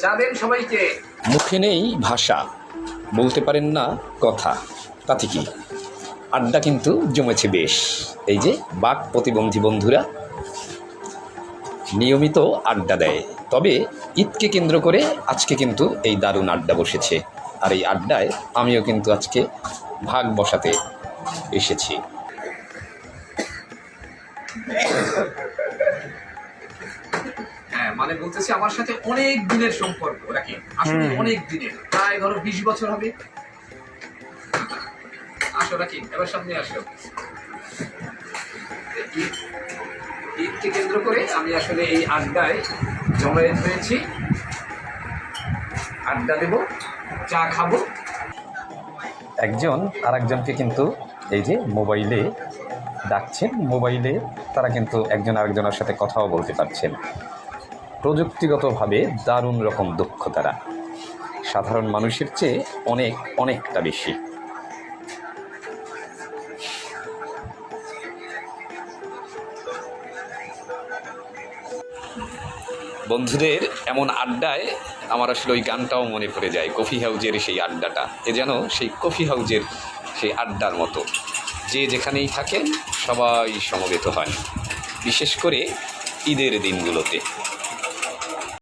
চা দেন সবাইকে। মুখে নেই ভাষা, বলতে পারেন না কথা, তাতে কি আড্ডা কিন্তু জমেছে বেশ। এই যে বাক প্রতিবন্ধী বন্ধুরা নিয়মিত আড্ডা দেয়, তবে ঈদকে কেন্দ্র করে আজকে কিন্তু এই দারুণ আড্ডা বসেছে। আর এই আড্ডায় আমিও কিন্তু আজকে ভাগ বসাতে এসেছি। হ্যাঁ, মানে বলতেছি আমার সাথে অনেক দিনের সম্পর্ক রাখি, আসলে অনেক দিনের, প্রায় ধরো 20 বছর হবে। আসো রাখি, এবার সামনে আসো। ঈদকে কেন্দ্র করে আমি আসলে এই আড্ডায় জমায়েত হয়েছি। আড্ডা দেব, চা খাবো। একজন আর একজনকে কিন্তু এই যে মোবাইলে ডাকছেন, মোবাইলে তারা কিন্তু একজন আরেকজনের সাথে কথাও বলতে পারছেন। প্রযুক্তিগতভাবে দারুণ রকম দক্ষ তারা, সাধারণ মানুষের চেয়ে অনেকটা বেশি। বন্ধুদের এমন আড্ডায় আমার আসলে ওই গানটাও মনে পড়ে যায়, কফি হাউজের সেই আড্ডাটা। এ যেন সেই কফি হাউজের সেই আড্ডার মতো, যে যেখানেই থাকেন সবাই সমবেত হয়, বিশেষ করে ঈদের দিনগুলোতে।